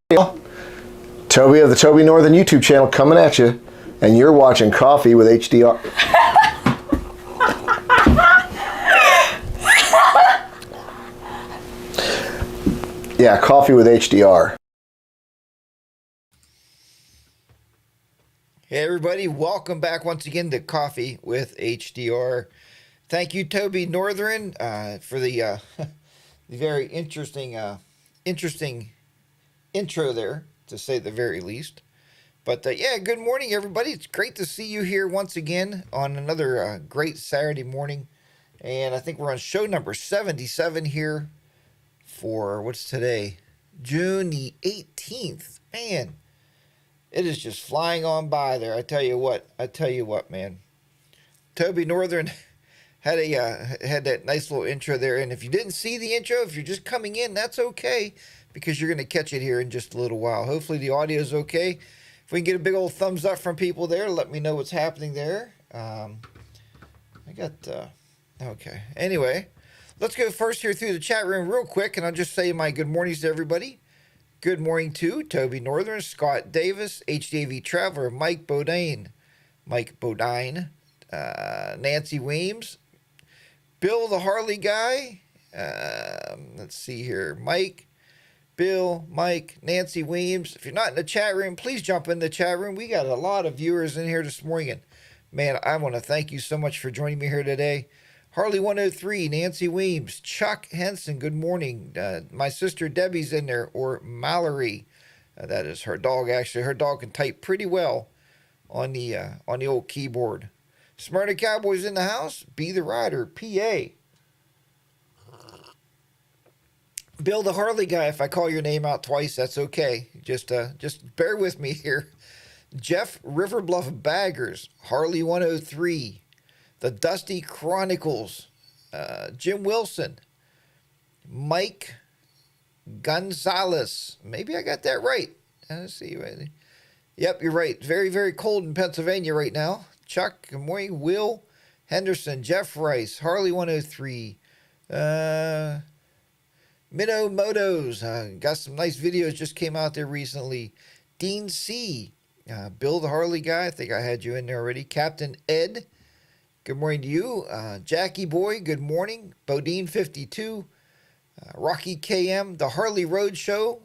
Toby of the Toby Northern YouTube channel coming at you, and you're watching Coffee with HDR. Yeah, Coffee with HDR. Hey everybody, welcome back once again to Coffee with HDR. Thank you, Toby Northern, for the very interesting intro there, to say the very least. But yeah, good morning, everybody. It's great to see you here once again on another great Saturday morning. And I think we're on show number 77 here for, what's today? June the 18th. Man, it is just flying on by there. I tell you what, man. Toby Northern had that nice little intro there. And if you didn't see the intro, if you're just coming in, that's okay, because you're going to catch it here in just a little while. Hopefully the audio is okay. If we can get a big old thumbs up from people there, let me know what's happening there. Okay. Anyway, let's go first here through the chat room real quick, and I'll just say my good mornings to everybody. Good morning to Toby Northern, Scott Davis, HDAV Traveler, Mike Bodine, Nancy Weems, Bill the Harley Guy. Let's see here. Mike, Bill, Mike, Nancy Weems. If you're not in the chat room, please jump in the chat room. We got a lot of viewers in here this morning. And man, I want to thank you so much for joining me here today. Harley 103, Nancy Weems, Chuck Henson, good morning. My sister Debbie's in there, or Mallory. That is her dog, actually. Her dog can type pretty well on the old keyboard. Smyrna Cowboys in the house. Be the Rider, PA. Bill the Harley Guy, if I call your name out twice, that's okay. Just bear with me here. Jeff Riverbluff Baggers, Harley 103, The Dusty Chronicles, Jim Wilson, Mike Gonzalez. Maybe I got that right. Let's see. Yep, you're right. Very, very cold in Pennsylvania right now. Chuck, good morning. Will Henderson, Jeff Rice, Harley 103, Minnow Motos, got some nice videos just came out there recently. Dean C, Bill the Harley Guy, I think I had you in there already. Captain Ed, good morning to you. Jackie Boy, good morning. Bodine 52, Rocky KM, the Harley Road Show.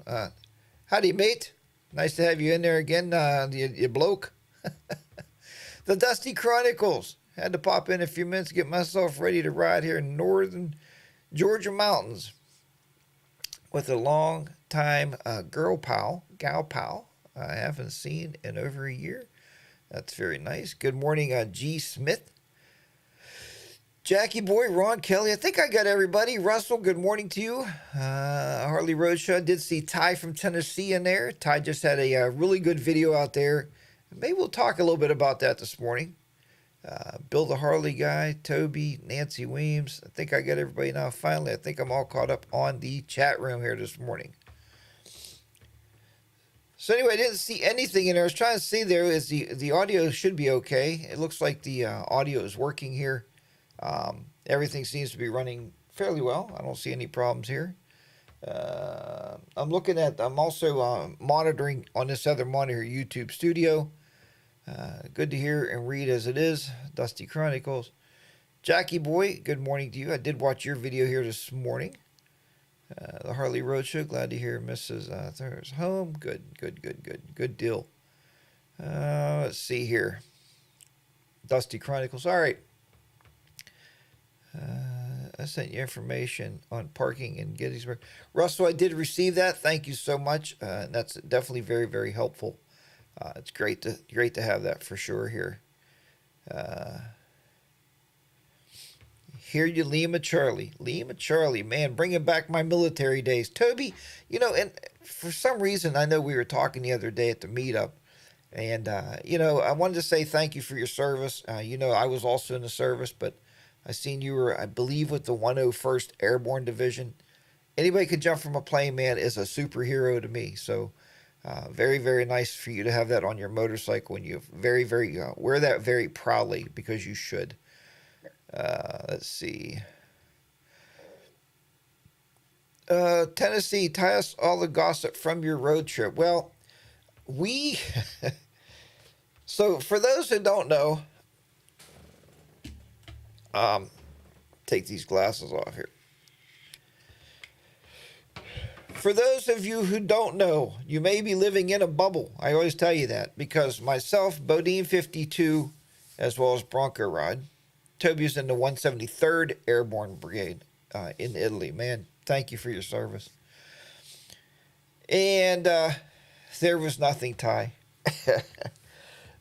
Howdy, mate. Nice to have you in there again, you bloke. The Dusty Chronicles. Had to pop in a few minutes to get myself ready to ride here in northern Georgia mountains with a long time gal pal I haven't seen in over a year. That's very nice. Good morning, G. Smith. Jackie Boy, Ron Kelly. I think I got everybody. Russell, good morning to you. Harley Roadshow. I did see Ty from Tennessee in there. Ty just had a really good video out there. Maybe we'll talk a little bit about that this morning. Bill the Harley Guy, Toby, Nancy Weems. I think I got everybody now. Finally, I think I'm all caught up on the chat room here this morning. So anyway, I didn't see anything in there. I was trying to see there is the audio should be okay. It looks like the audio is working here. Everything seems to be running fairly well. I don't see any problems here. I'm also monitoring on this other monitor, YouTube Studio. Good to hear and read as it is. Dusty Chronicles. Jackie Boy, good morning to you. I did watch your video here this morning. The Harley Roadshow. Glad to hear Mrs. Thur's home. Good deal. Let's see here. Dusty Chronicles. All right. I sent you information on parking in Gettysburg. Russell, I did receive that. Thank you so much. That's definitely very, very helpful. It's great to have that for sure here. Hear you, Lima Charlie, man, bringing back my military days. Toby, and for some reason, I know we were talking the other day at the meetup, and, I wanted to say thank you for your service. I was also in the service, but I seen you were, I believe, with the 101st Airborne Division. Anybody could jump from a plane, man, is a superhero to me. So, very, very nice for you to have that on your motorcycle, and you very, very wear that very proudly, because you should. Let's see. Tennessee, tie us all the gossip from your road trip. Well, we, so for those who don't know, take these glasses off here. For those of you who don't know, you may be living in a bubble. I always tell you that because myself, Bodine 52, as well as Bronco Rod, Toby's in the 173rd Airborne Brigade in Italy. Man, thank you for your service. And there was nothing, Ty.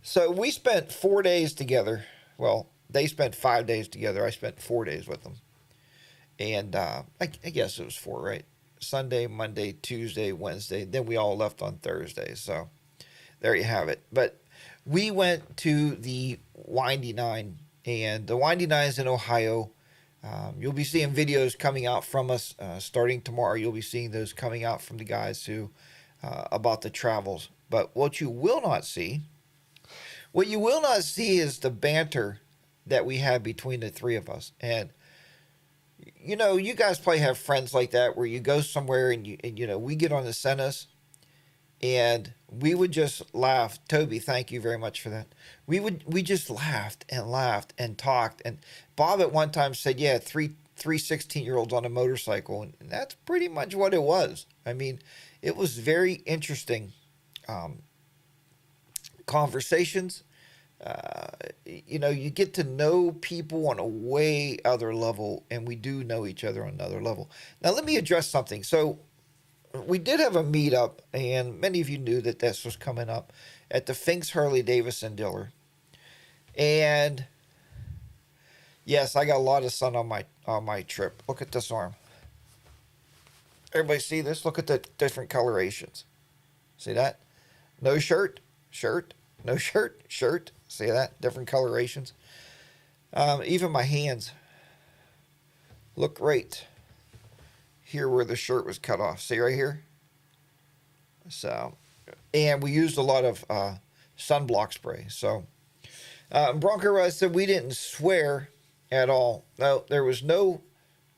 So we spent 4 days together. Well, they spent 5 days together. I spent 4 days with them. And I guess it was 4, right? Sunday, Monday, Tuesday, Wednesday. Then we all left on Thursday. So there you have it. But we went to the Windy Nine. And the Windy Nine is in Ohio. You'll be seeing videos coming out from us starting tomorrow. You'll be seeing those coming out from the guys who about the travels. But what you will not see is the banter that we have between the three of us. And you know, you guys probably have friends like that where you go somewhere and you know, we get on the Cenas and we would just laugh. Toby, thank you very much for that. We just laughed and talked. And Bob at one time said, yeah, three 16-year-olds on a motorcycle. And that's pretty much what it was. I mean, it was very interesting conversations. You know, you get to know people on a way other level, and we do know each other on another level. Now, let me address something. So, we did have a meetup, and many of you knew that this was coming up at the Finks Harley Davidson dealer. And yes, I got a lot of sun on my trip. Look at this arm. Everybody see this? Look at the different colorations. See that? No shirt, shirt, no shirt, shirt. See that? Different colorations. Even my hands look great here where the shirt was cut off. See right here? So, and we used a lot of sunblock spray. So, Bronco Rod said we didn't swear at all. No, there was no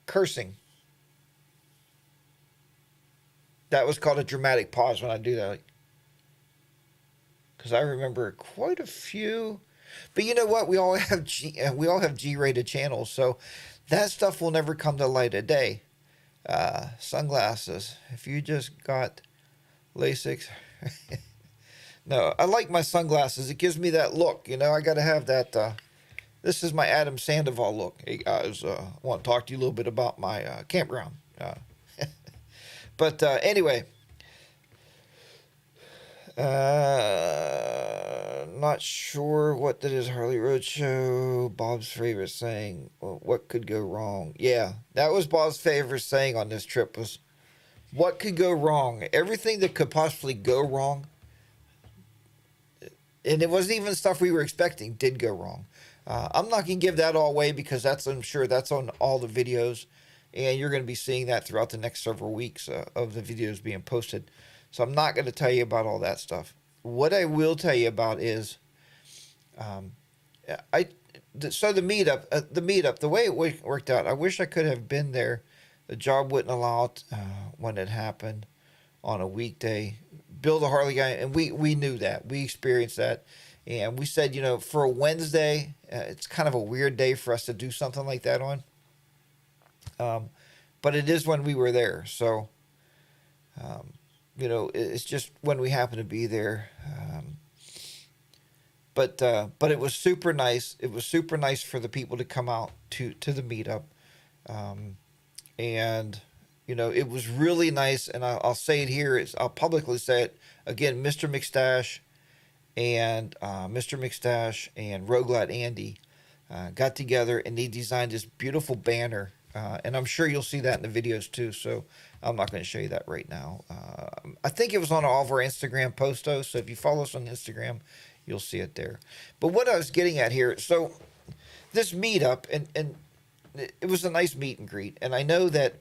cursing. That was called a dramatic pause when I do that. Because I remember quite a few. But you know what? We all have G-rated channels, so that stuff will never come to light of day. Sunglasses. If you just got LASIK. No, I like my sunglasses. It gives me that look. You know, I got to have that. This is my Adam Sandoval look. Hey guys, I want to talk to you a little bit about my campground. But anyway. Not sure what did his Harley Roadshow. Bob's favorite saying. Well, what could go wrong? Yeah, that was Bob's favorite saying on this trip was, what could go wrong? Everything that could possibly go wrong. And it wasn't even stuff we were expecting did go wrong. I'm not going to give that all away because I'm sure that's on all the videos. And you're going to be seeing that throughout the next several weeks of the videos being posted. So I'm not going to tell you about all that stuff. What I will tell you about is, the meetup, the way it worked out. I wish I could have been there. The job wouldn't allow it when it happened on a weekday. Bill the Harley guy, and we knew that. We experienced that, and we said, you know, for a Wednesday, it's kind of a weird day for us to do something like that on. But it is when we were there, so. You know, it's just when we happen to be there. But it was super nice. It was super nice for the people to come out to the meetup. And, you know, it was really nice. And I'll say it here. I'll publicly say it. Again, Mr. McStash and Roguelite Andy got together and they designed this beautiful banner. And I'm sure you'll see that in the videos too. So I'm not going to show you that right now. I think it was on all of our Instagram posts. So if you follow us on Instagram, you'll see it there. But what I was getting at here, so this meetup, and it was a nice meet and greet. And I know that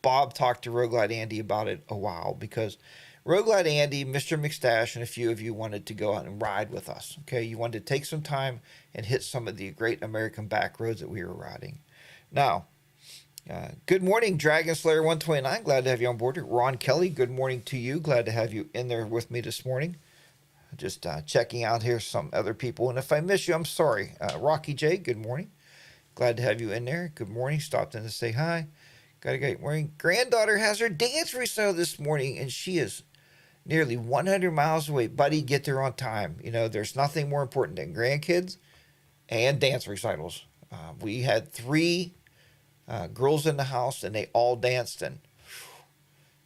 Bob talked to Roguelite Andy about it a while because Roguelite Andy, Mr. McStash, and a few of you wanted to go out and ride with us. Okay, you wanted to take some time and hit some of the great American back roads that we were riding. Now, Good morning, Dragon Slayer 129. Glad to have you on board. Ron Kelly, good morning to you. Glad to have you in there with me this morning. Just checking out here some other people. And if I miss you, I'm sorry. Rocky J, good morning. Glad to have you in there. Good morning. Stopped in to say hi. Got a great morning. Granddaughter has her dance recital this morning, and she is nearly 100 miles away. Buddy, get there on time. You know, there's nothing more important than grandkids and dance recitals. We had three girls in the house, and they all danced, and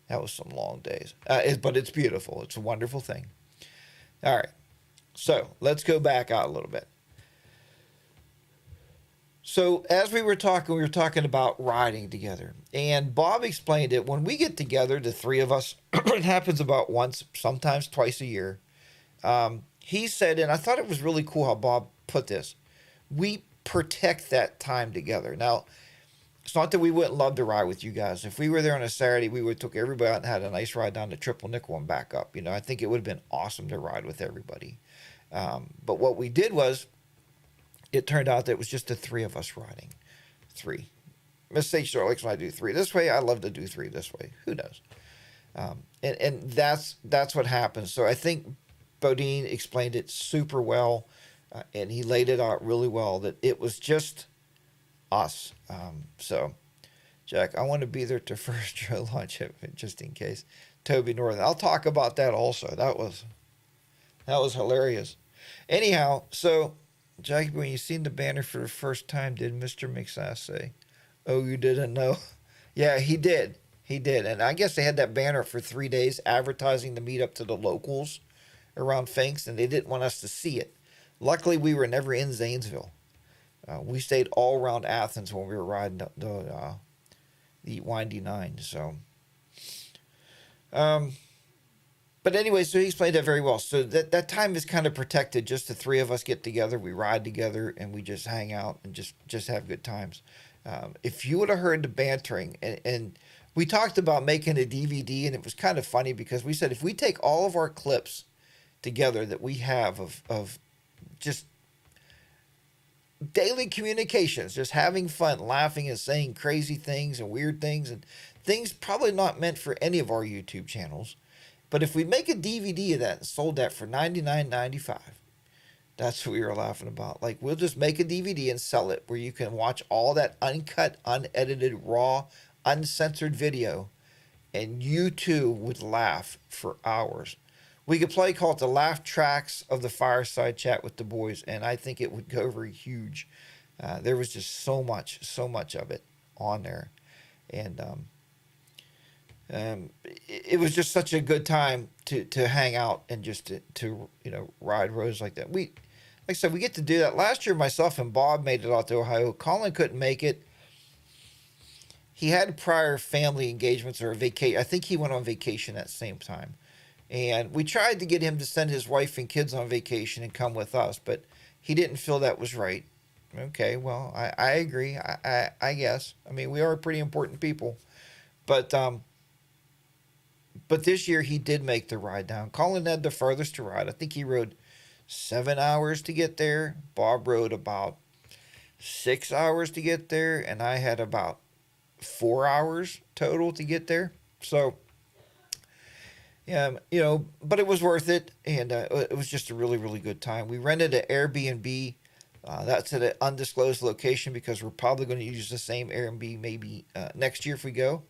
that was some long days. But it's beautiful. It's a wonderful thing. All right, so let's go back out a little bit. So as we were talking about riding together, and Bob explained it. When we get together, the three of us, it happens about once, sometimes twice a year. He said, and I thought it was really cool how Bob put this, we protect that time together. Now, it's not that we wouldn't love to ride with you guys. If we were there on a Saturday, we would took everybody out and had a nice ride down to Triple Nickel and back up. You know, I think it would have been awesome to ride with everybody. But what we did was, it turned out that it was just the three of us riding. Three. Miss H. likes when I do three this way. I love to do three this way. Who knows? And that's what happens. So I think Bodine explained it super well, and he laid it out really well, that it was just us. So, Jack, I want to be there to first show launch just in case. Toby Northern. I'll talk about that also. That was hilarious. Anyhow, so Jack, when you seen the banner for the first time, did Mr. McSass say, "Oh, you didn't know"? Yeah, he did. He did. And I guess they had that banner for 3 days advertising the meetup to the locals around Finks, and they didn't want us to see it. Luckily, we were never in Zanesville. We stayed all around Athens when we were riding the Windy Nine. So, but anyway, so he explained that very well. So that time is kind of protected. Just the three of us get together, we ride together, and we just hang out and just have good times. If you would have heard the bantering, and we talked about making a DVD, and it was kind of funny because we said if we take all of our clips together that we have of just daily communications, just having fun, laughing and saying crazy things and weird things and things probably not meant for any of our YouTube channels. But if we make a DVD of that and sold that for $99.95, that's what we were laughing about. Like, we'll just make a DVD and sell it where you can watch all that uncut, unedited, raw, uncensored video, and you too would laugh for hours. We could probably call it the laugh tracks of the fireside chat with the boys, and I think it would go over huge. There was just so much of it on there, and it was just such a good time to hang out and just to ride roads like that. Like I said, we get to do that. Last year, myself and Bob made it out to Ohio. Colin couldn't make it. He had prior family engagements or a vacation. I think he went on vacation at the same time. And we tried to get him to send his wife and kids on vacation and come with us, but he didn't feel that was right. Okay, well, I agree. I guess. I mean, we are pretty important people. But this year he did make the ride down. Colin had the furthest to ride. I think he rode 7 hours to get there. Bob rode about 6 hours to get there, and I had about 4 hours total to get there. So, yeah, but it was worth it, and it was just a really, really good time. We rented an Airbnb. That's at an undisclosed location because we're probably going to use the same Airbnb maybe next year if we go,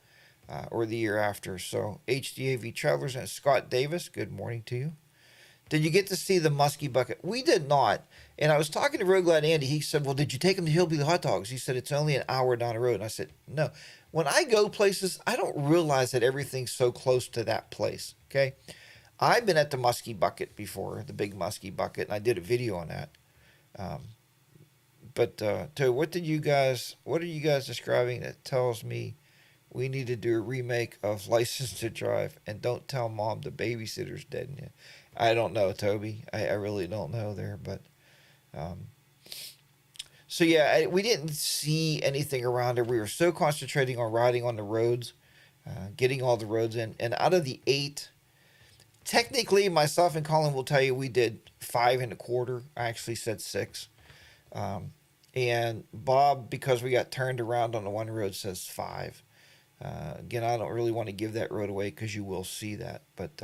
or the year after. So, HDAV Travelers and Scott Davis, good morning to you. Did you get to see the Muskie Bucket? We did not. And I was talking to Road Glad Andy. He said, well, did you take him to Hillbilly Hot Dogs? He said, it's only an hour down the road. And I said, no. When I go places, I don't realize that everything's so close to that place, okay? I've been at the Muskie Bucket before, the big Muskie Bucket, and I did a video on that. But what are you guys describing that tells me we need to do a remake of License to Drive, and don't tell Mom the babysitter's dead yet? I don't know, Toby. I really don't know there, but so yeah, we didn't see anything around it. We were so concentrating on riding on the roads, getting all the roads in. And out of the 8, technically, myself and Colin will tell you we did 5 1/4. I actually said 6. And Bob, because we got turned around on the one road, says 5. Again, I don't really want to give that road away because you will see that. But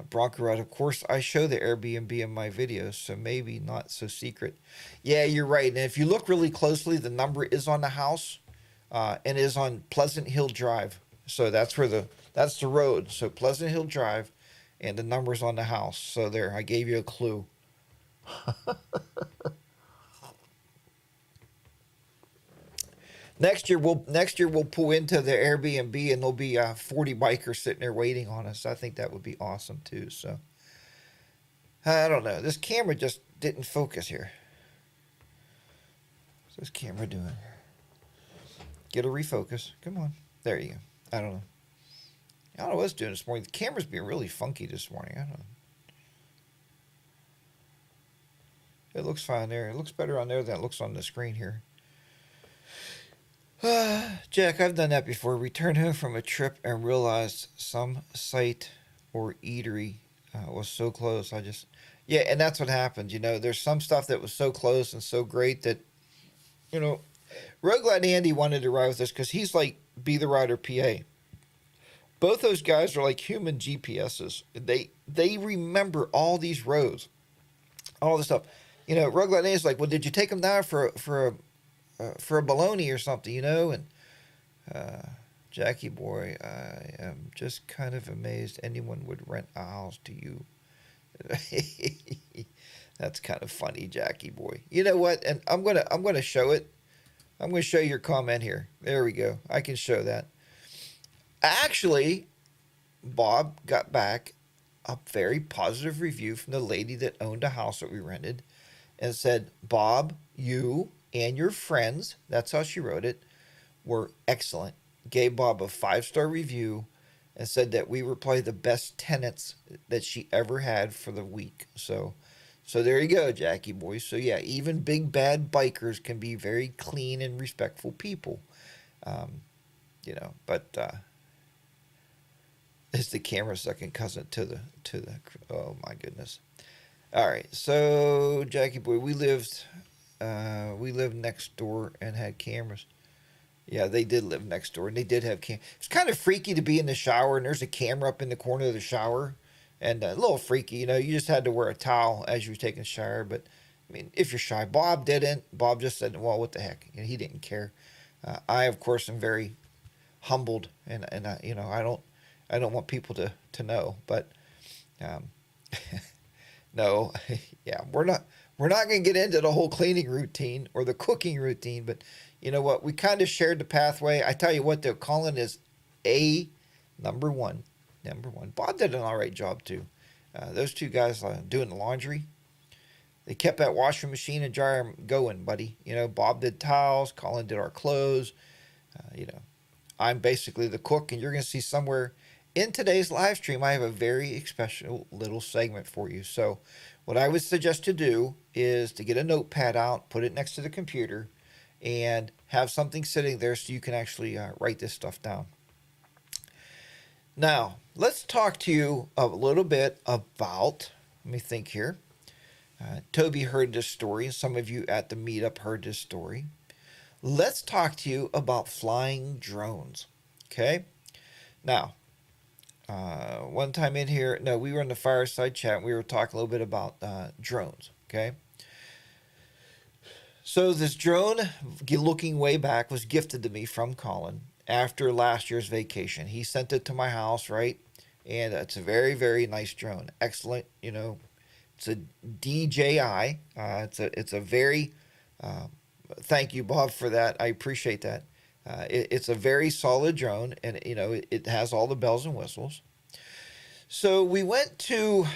Bronco Route, of course, I show the Airbnb in my videos, so maybe not so secret. Yeah, you're right. And if you look really closely, the number is on the house and is on Pleasant Hill Drive. So that's the road. So Pleasant Hill Drive, and the number's on the house. So there, I gave you a clue. Next year we'll pull into the Airbnb and there'll be 40 bikers sitting there waiting on us. I think that would be awesome too. So I don't know. This camera just didn't focus here. What's this camera doing? Get a refocus. Come on. There you go. I don't know. I don't know what it's doing this morning. The camera's being really funky this morning. I don't know. It looks fine there. It looks better on there than it looks on the screen here. Jack, I've done that before. Returned home from a trip and realized some site or eatery was so close. Yeah, and that's what happens. There's some stuff that was so close and so great that, Rogue Glide Andy wanted to ride with us because he's like Be the Rider PA. Both those guys are like human GPSs. They remember all these roads, all this stuff. Rogue Glide Andy's like, well, did you take them down for a baloney or something, And Jackie boy, I am just kind of amazed anyone would rent a house to you. That's kind of funny, Jackie boy. You know what? And I'm gonna show it. I'm gonna show your comment here. There we go. I can show that. Actually, Bob got back a very positive review from the lady that owned a house that we rented, and said, Bob, you and your friends, that's how she wrote it, were excellent. Gave Bob a 5-star review and said that we were probably the best tenants that she ever had for the week. So there you go, Jackie boy. So yeah, even big bad bikers can be very clean and respectful people. But it's the camera second cousin to the oh my goodness. All right, so Jackie boy, we lived next door and had cameras. Yeah, they did live next door and they did have cameras. It's kind of freaky to be in the shower and there's a camera up in the corner of the shower, and a little freaky. You just had to wear a towel as you were taking a shower. But I mean, if you're shy, Bob didn't. Bob just said, "Well, what the heck?" He didn't care. I, of course, am very humbled, and I don't want people to know, but no, yeah, we're not going to get into the whole cleaning routine or the cooking routine, but you know what? We kind of shared the pathway. I tell you what, though, Colin is number one. Bob did an all right job too. Those two guys doing the laundry, they kept that washing machine and dryer going, buddy. Bob did towels, Colin did our clothes. I'm basically the cook, and you're going to see somewhere in today's live stream, I have a very special little segment for you. So what I would suggest to do is to get a notepad out, put it next to the computer, and have something sitting there so you can actually write this stuff down. Now, let's talk to you a little bit about, let me think here. Toby heard this story, and some of you at the meetup heard this story. Let's talk to you about flying drones, okay? Now, one time in here, no, we were in the fireside chat, and we were talking a little bit about drones, okay? So this drone, looking way back, was gifted to me from Colin after last year's vacation. He sent it to my house, right? And it's a very, very nice drone. Excellent, it's a DJI. It's a very, thank you, Bob, for that. I appreciate that. It's a very solid drone, and it has all the bells and whistles. So we went to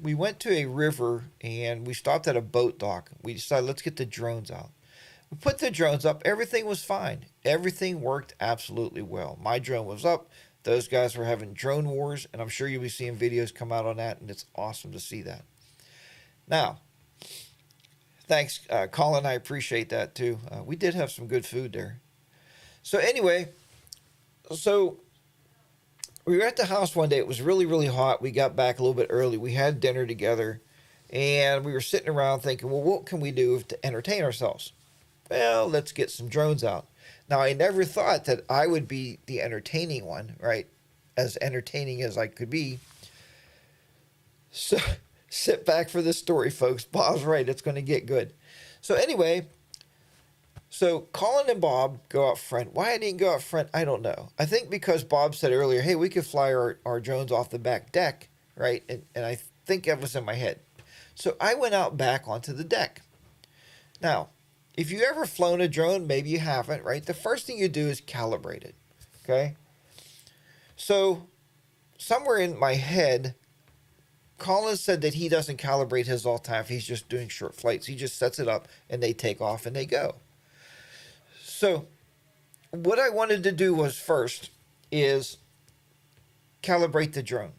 a river and we stopped at a boat dock. We decided, let's get the drones out. We put the drones up. Everything was fine. Everything worked absolutely well. My drone was up. Those guys were having drone wars, and I'm sure you'll be seeing videos come out on that, and it's awesome to see that. Now, thanks, Colin. I appreciate that too. We did have some good food there. So anyway, we were at the house one day. It was really, really hot. We got back a little bit early. We had dinner together, And we were sitting around thinking, well, what can we do to entertain ourselves? Well, let's get some drones out. Now, I never thought that I would be the entertaining one, right? As entertaining as I could be. So sit back for this story, folks. Bob's right. It's going to get good. So anyway, so Colin and Bob go out front. Why I didn't go out front, I don't know. I think because Bob said earlier, hey, we could fly our drones off the back deck, right? And I think that was in my head. So I went out back onto the deck. Now, if you ever flown a drone, maybe you haven't, right? The first thing you do is calibrate it, okay? So somewhere in my head, Colin said that he doesn't calibrate his all the time if he's just doing short flights. He just sets it up and they take off and they go. So what I wanted to do was first is calibrate the drone.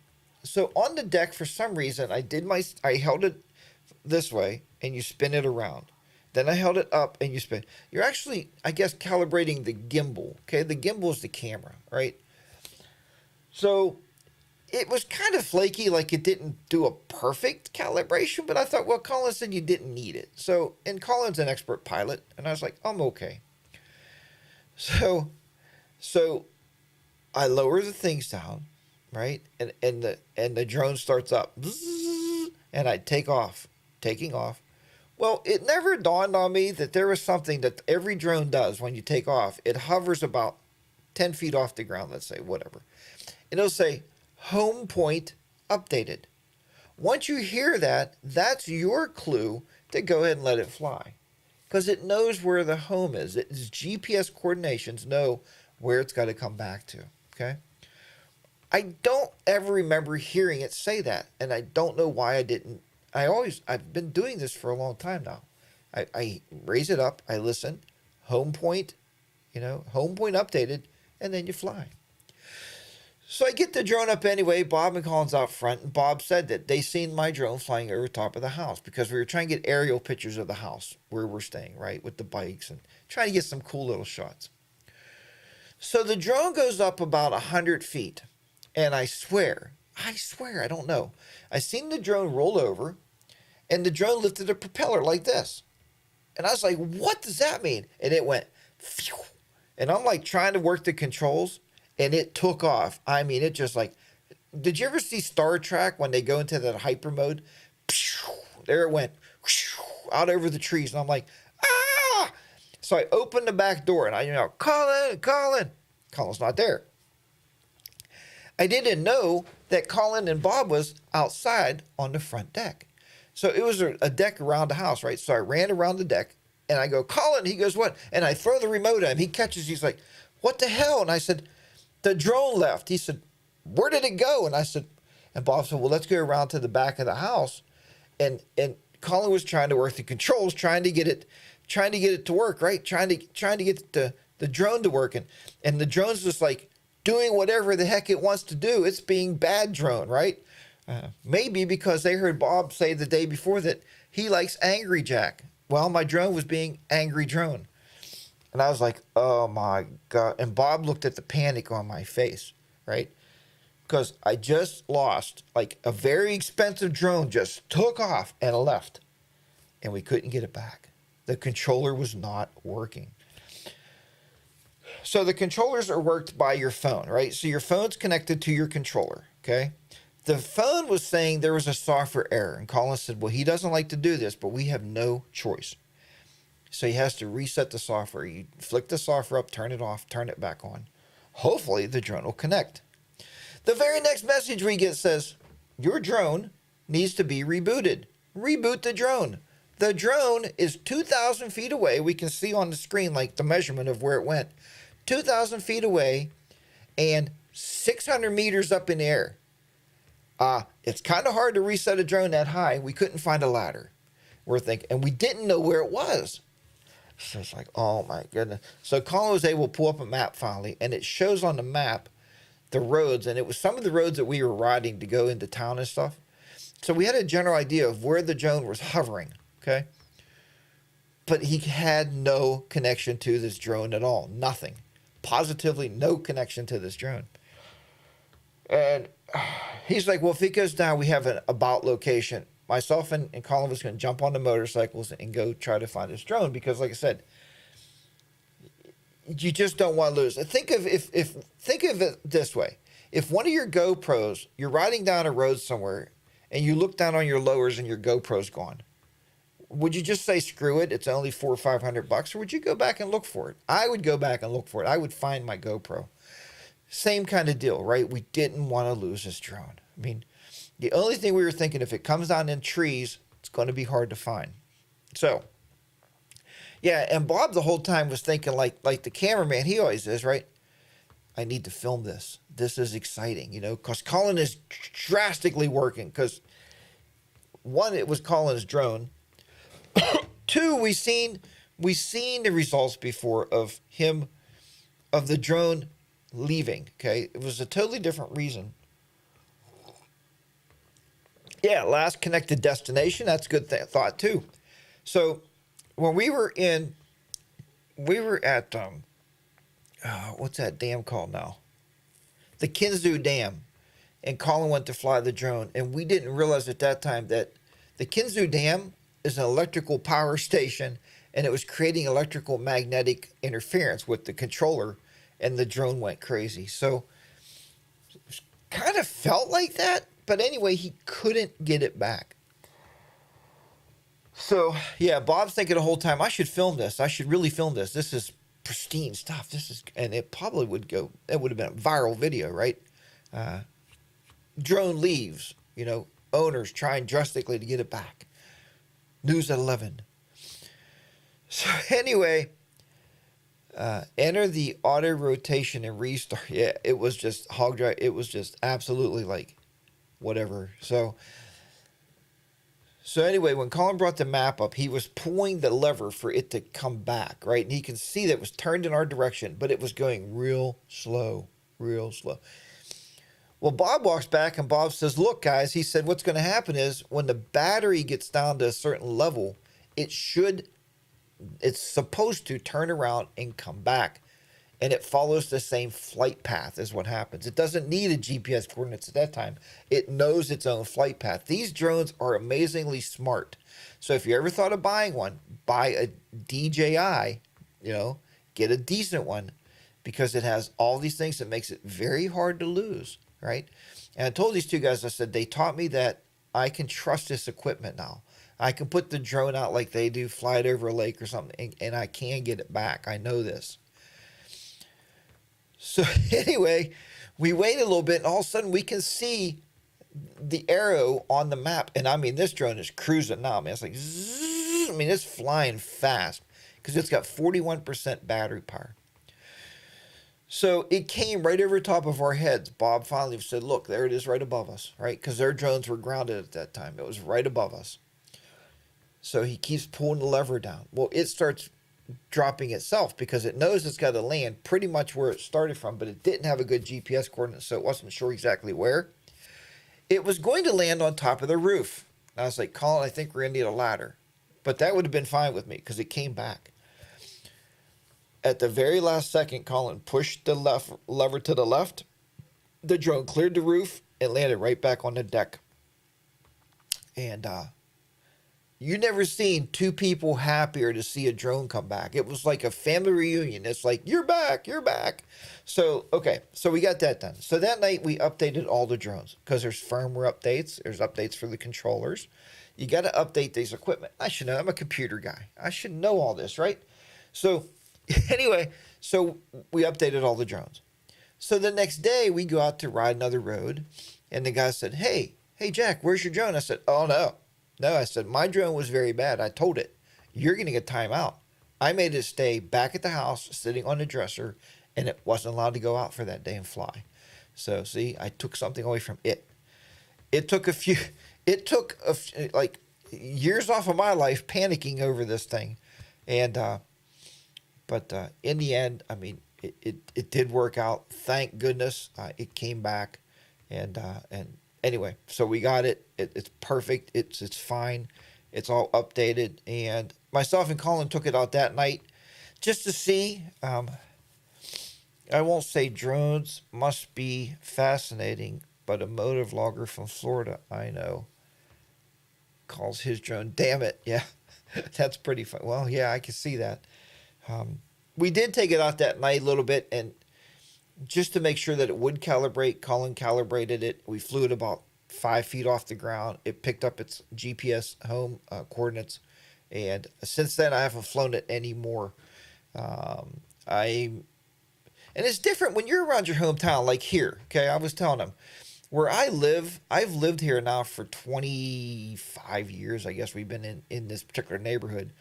So on the deck, for some reason, I held it this way and you spin it around. Then I held it up and you spin. You're actually, I guess, calibrating the gimbal. Okay, the gimbal is the camera, right? So it was kind of flaky, like it didn't do a perfect calibration, but I thought, well, Colin said you didn't need it. So, and Colin's an expert pilot, and I was like, I'm okay. So I lower the things down, right? And the drone starts up, and I taking off. Well, it never dawned on me that there was something that every drone does when you take off. It hovers about 10 feet off the ground, let's say, whatever. And it'll say, home point updated. Once you hear that, that's your clue to go ahead and let it fly. Because it knows where the home is. Its GPS coordinations know where it's got to come back to, okay? I don't ever remember hearing it say that, and I don't know why I didn't. I've been doing this for a long time now. I raise it up, I listen, home point updated, and then you fly. So I get the drone up anyway. Bob and Colin's out front, and Bob said that they seen my drone flying over top of the house because we were trying to get aerial pictures of the house where we're staying, right, with the bikes and trying to get some cool little shots. So the drone goes up about 100 feet, and I swear, I don't know. I seen the drone roll over, and the drone lifted a propeller like this. And I was like, what does that mean? And it went, phew. And I'm like trying to work the controls, and it took off. I mean, it just like, did you ever see Star Trek when they go into that hyper mode? There it went, out over the trees. And I'm like, ah! So I opened the back door, and I Colin. Colin's not there. I didn't know that Colin and Bob was outside on the front deck. So it was a deck around the house, right? So I ran around the deck, and I go, Colin. He goes, what? And I throw the remote at him. He catches. He's like, what the hell? And I said, the drone left. He said, where did it go? And I said, and Bob said, well, let's go around to the back of the house. And Colin was trying to work the controls, trying to get it to work, right? Trying to get the drone to work. And the drone's just like doing whatever the heck it wants to do. It's being bad drone, right? Maybe because they heard Bob say the day before that he likes Angry Jack. Well, my drone was being Angry Drone. And I was like, oh my God. And Bob looked at the panic on my face, right? Because I just lost, like, a very expensive drone just took off and left. And we couldn't get it back. The controller was not working. So the controllers are worked by your phone, right? So your phone's connected to your controller, okay? The phone was saying there was a software error. And Colin said, well, he doesn't like to do this, but we have no choice. So he has to reset the software. You flick the software up, turn it off, turn it back on. Hopefully the drone will connect. The very next message we get says, your drone needs to be rebooted. Reboot the drone. The drone is 2,000 feet away. We can see on the screen like the measurement of where it went. 2,000 feet away and 600 meters up in the air. It's kind of hard to reset a drone that high. We couldn't find a ladder. We're thinking, and we didn't know where it was. So it's like, oh my goodness. So Colin was able to pull up a map finally, and it shows on the map the roads, and it was some of the roads that we were riding to go into town and stuff. So we had a general idea of where the drone was hovering, okay? But he had no connection to this drone at all. Nothing. Positively no connection to this drone. And he's like, well, if it goes down, we have an about location. myself and Colin was going to jump on the motorcycles and go try to find this drone because, like I said, you just don't want to lose. Think of think of it this way: if one of your GoPros, you're riding down a road somewhere, and you look down on your lowers and your GoPro's gone, would you just say screw it? It's only $400 or $500, or would you go back and look for it? I would go back and look for it. I would find my GoPro. Same kind of deal, right? We didn't want to lose this drone. I mean, the only thing we were thinking, if it comes down in trees, it's going to be hard to find. So, yeah, and Bob the whole time was thinking like the cameraman he always is, right? I need to film this. This is exciting, you know, because Colin is drastically working. Because one, it was Colin's drone. Two, we seen the results before of the drone leaving. Okay, it was a totally different reason. Yeah, last connected destination. That's a good thought too. So when we were at what's that dam called now? The Kinzu Dam, and Colin went to fly the drone, and we didn't realize at that time that the Kinzu Dam is an electrical power station, and it was creating electrical magnetic interference with the controller, and the drone went crazy. So it kind of felt like that, but anyway, he couldn't get it back. So yeah, Bob's thinking the whole time, I should film this. I should really film this. This is pristine stuff. And it probably would go. It would have been a viral video, right? Drone leaves. You know, owners trying drastically to get it back. News at 11. So anyway, enter the auto rotation and restart. Yeah, it was just hog drive. It was just absolutely like whatever. So anyway, when Colin brought the map up, he was pulling the lever for it to come back, right? And he can see that it was turned in our direction, but it was going real slow, real slow. Well, Bob walks back and Bob says, look, guys, he said, what's going to happen is when the battery gets down to a certain level, it's supposed to turn around and come back. And it follows the same flight path is what happens. It doesn't need a GPS coordinates at that time. It knows its own flight path. These drones are amazingly smart. So if you ever thought of buying one, buy a DJI, you know, get a decent one, because it has all these things that makes it very hard to lose, right? And I told these two guys, I said, they taught me that I can trust this equipment now. I can put the drone out like they do, fly it over a lake or something, and I can get it back. I know this. So anyway, we wait a little bit, and all of a sudden we can see the arrow on the map. And I mean, this drone is cruising now, man. It's like, zzz, I mean, it's flying fast because it's got 41% battery power. So it came right over top of our heads. Bob finally said, look, there it is right above us, right? Because their drones were grounded at that time. It was right above us. So he keeps pulling the lever down. Well, it starts dropping itself because it knows it's got to land pretty much where it started from, but it didn't have a good GPS coordinate, so it wasn't sure exactly where. It was going to land on top of the roof. And I was like, Colin, I think we're going to need a ladder. But that would have been fine with me because it came back. At the very last second, Colin pushed the lever to the left. The drone cleared the roof and landed right back on the deck. And you never seen two people happier to see a drone come back. It was like a family reunion. It's like, you're back, you're back. So, okay, so we got that done. So that night we updated all the drones because there's firmware updates. There's updates for the controllers. You got to update these equipment. I should know. I'm a computer guy. I should know all this, right? So anyway, so we updated all the drones. So the next day we go out to ride another road, and the guy said, hey, Jack, where's your drone? I said, oh, no. No, I said, my drone was very bad. I told it, you're going to get time out. I made it stay back at the house, sitting on the dresser, and it wasn't allowed to go out for that day and fly. So, see, I took something away from it. It took like years off of my life panicking over this thing. And, but in the end, I mean, it did work out. Thank goodness it came back. And anyway, so we got it. It's perfect. It's fine. It's all updated. And myself and Colin took it out that night just to see. I won't say drones must be fascinating, but a motovlogger from Florida, I know. calls his drone. Damn it. Yeah, that's pretty fun. Well, yeah, I can see that. We did take it out that night a little bit, and just to make sure that it would calibrate, Colin calibrated it. We flew it about 5 feet off the ground. It picked up its GPS home coordinates, and since then I haven't flown it anymore. I And it's different when you're around your hometown, like here. Okay, I was telling them where I live. I've lived here now for 25 years. I guess we've been in this particular neighborhood.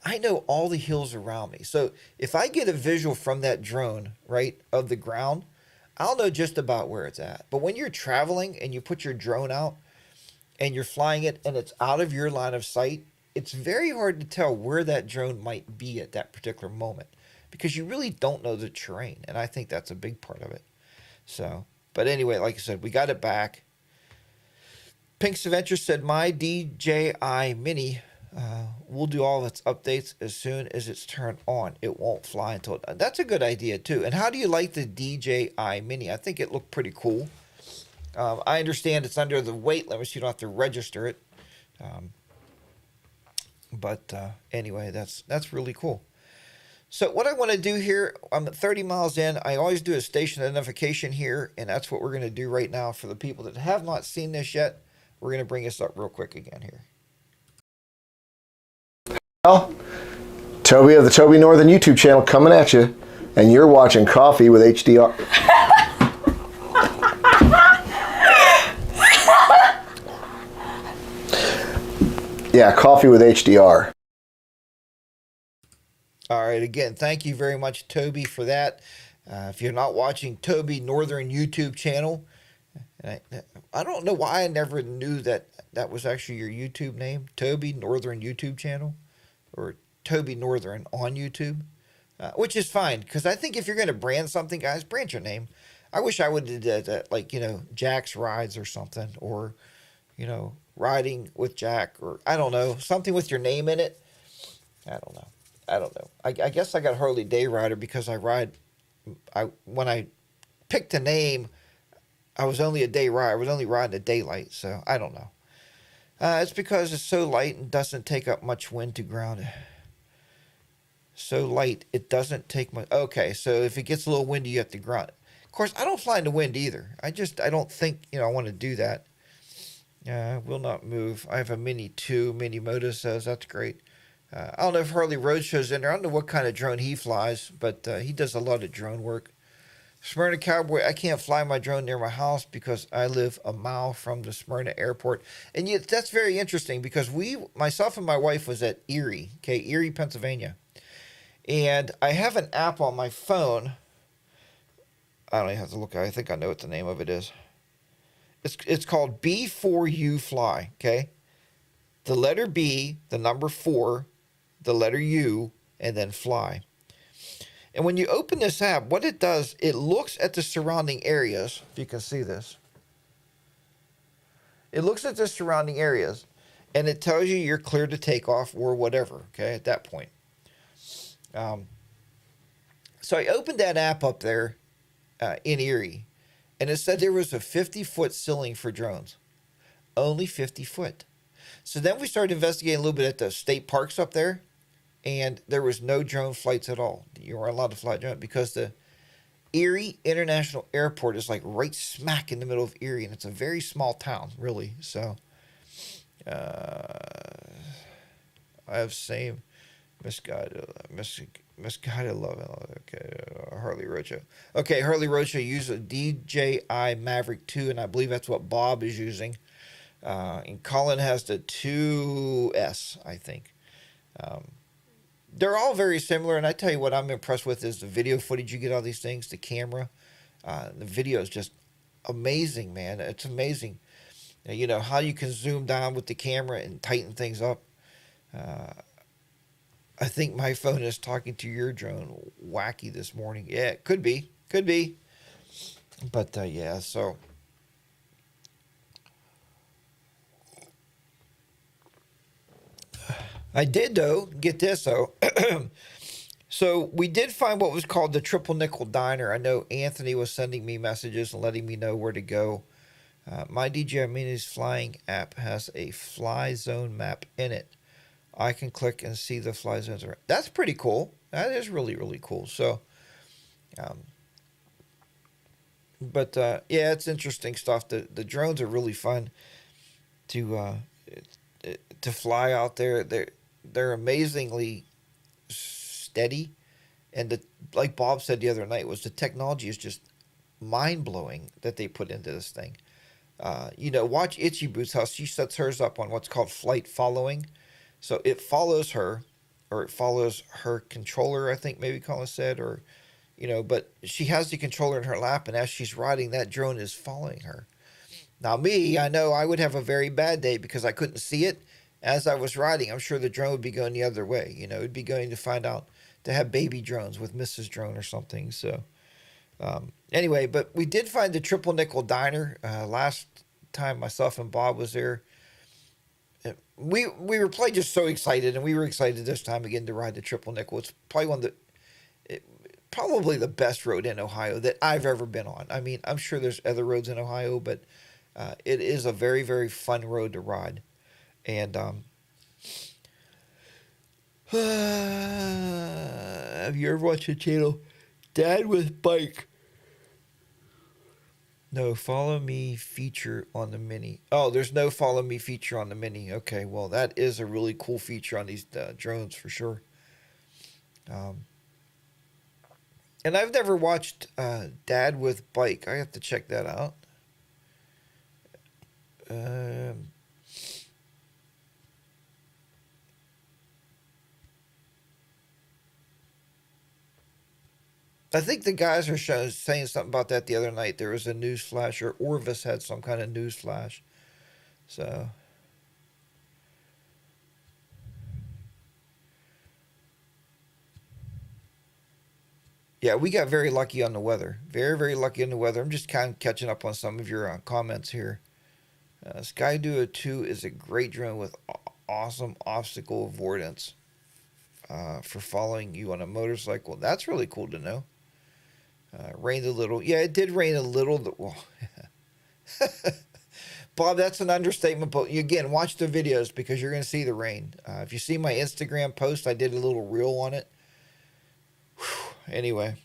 I know all the hills around me. So if I get a visual from that drone, right, of the ground, I'll know just about where it's at. But when you're traveling and you put your drone out and you're flying it and it's out of your line of sight, it's very hard to tell where that drone might be at that particular moment because you really don't know the terrain. And I think that's a big part of it. So, but anyway, like I said, we got it back. Pink's Adventure said, my DJI Mini will do all of its updates as soon as it's turned on. It won't fly until it. That's a good idea too. And how do you like the DJI Mini? I think it looked pretty cool. I understand it's under the weight limit, so you don't have to register it. But anyway, that's really cool. So what I want to do here, I'm at 30 miles in. I always do a station identification here, and that's what we're going to do right now for the people that have not seen this yet. We're going to bring this up real quick again here. Well, Toby of the Toby Northern YouTube channel coming at you, and you're watching Coffee with HDR. Yeah, Coffee with HDR. All right, again, thank you very much, Toby, for that. If you're not watching Toby Northern YouTube channel, and I don't know why I never knew that that was actually your YouTube name, Toby Northern YouTube channel, or Toby Northern on YouTube, which is fine, because I think if you're going to brand something, guys, brand your name. I wish I would have did that, like, Jack's Rides or something, or, Riding with Jack, or I don't know, something with your name in it. I don't know. I guess I got Harley Day Rider because when I picked a name, I was only a day rider. I was only riding at daylight, so I don't know. It's because it's so light and doesn't take up much wind to ground it. So light, it doesn't take much. Okay, so if it gets a little windy, you have to ground it. Of course, I don't fly in the wind either. I don't think, I want to do that. Will not move. I have a Mini 2. Mini Moto says that's great. I don't know if Harley Roadshow's in there. I don't know what kind of drone he flies, but he does a lot of drone work. Smyrna Cowboy, I can't fly my drone near my house because I live a mile from the Smyrna airport. And yet, that's very interesting because myself and my wife was at Erie, Erie, Pennsylvania. And I have an app on my phone. I don't even have to look. I think I know what the name of it is. It's called B4U Fly, okay? The letter B, the number 4, the letter U, and then fly. And when you open this app, what it does, it looks at the surrounding areas, if you can see this. It looks at the surrounding areas, and it tells you you're clear to take off or whatever, okay, at that point. So I opened that app up there in Erie, and it said there was a 50-foot ceiling for drones. Only 50 foot. So then we started investigating a little bit at the state parks up there, and there was no drone flights at all. You weren't allowed to fly drone because the Erie International Airport is like right smack in the middle of Erie, and it's a very small town, really. So I have same misguided love. Okay, Harley Roadshow. Okay, Harley Roadshow used a DJI Maverick 2, and I believe that's what Bob is using. And Colin has the 2S, I think. They're all very similar, and I tell you what I'm impressed with is the video footage you get out of these things, the camera. The video is just amazing, man. It's amazing. How you can zoom down with the camera and tighten things up. I think my phone is talking to your drone wacky this morning. Yeah, it could be. But, yeah, so... I did, though, get this, though. So we did find what was called the Triple Nickel Diner. I know Anthony was sending me messages and letting me know where to go. My DJI Mini's flying app has a fly zone map in it. I can click and see the fly zones around. That's pretty cool. That is really, really cool. So, um, but yeah, it's interesting stuff. The drones are really fun to fly out there. They're amazingly steady, and like Bob said the other night, was the technology is just mind blowing that they put into this thing. Watch Itchy Boots how she sets hers up on what's called flight following. So it follows her, or it follows her controller, I think maybe Colin said, or, but she has the controller in her lap, and as she's riding, that drone is following her. Now, me, I know I would have a very bad day because I couldn't see it as I was riding. I'm sure the drone would be going the other way. It'd be going to find out to have baby drones with Mrs. Drone or something. So, anyway, but we did find the Triple Nickel Diner last time myself and Bob was there. We were probably just so excited, and we were excited this time again to ride the Triple Nickel. It's probably probably the best road in Ohio that I've ever been on. I mean, I'm sure there's other roads in Ohio, but it is a very, very fun road to ride. And have you ever watched the channel Dad with Bike? No follow me feature on the Mini. Oh, there's no follow me feature on the Mini. Okay, well, that is a really cool feature on these drones for sure. And I've never watched Dad with Bike. I have to check that out. I think the guys are saying something about that the other night. There was a news flash, or Orvis had some kind of news flash. So, yeah, we got very lucky on the weather. Very, very lucky on the weather. I'm just kind of catching up on some of your comments here. Skyduo 2 is a great drone with awesome obstacle avoidance for following you on a motorcycle. That's really cool to know. Rained a little. Yeah, it did rain a little. Well, Bob, that's an understatement. But again, watch the videos because you're going to see the rain. If you see my Instagram post, I did a little reel on it. Whew. Anyway,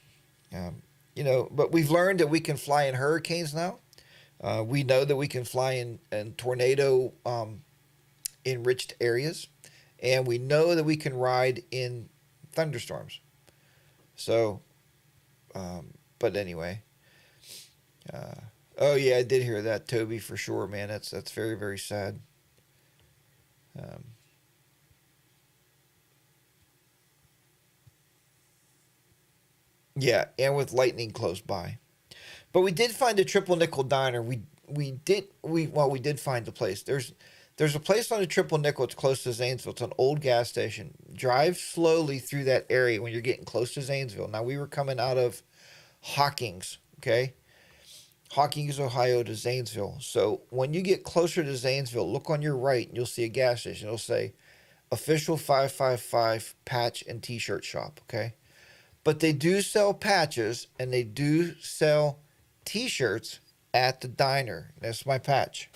but we've learned that we can fly in hurricanes now. We know that we can fly in tornado enriched areas. And we know that we can ride in thunderstorms. So, but anyway. Oh yeah, I did hear that, Toby, for sure, man. That's very, very sad. Yeah, and with lightning close by. But we did find a Triple Nickel Diner. We did find the place. There's a place on the Triple Nickel. It's close to Zanesville. It's an old gas station. Drive slowly through that area when you're getting close to Zanesville. Now, we were coming out of Hawkins, okay? Hawkins, Ohio to Zanesville. So when you get closer to Zanesville, look on your right and you'll see a gas station. It'll say Official 555 Patch and T-Shirt Shop, okay? But they do sell patches and they do sell T-shirts at the diner. That's my patch.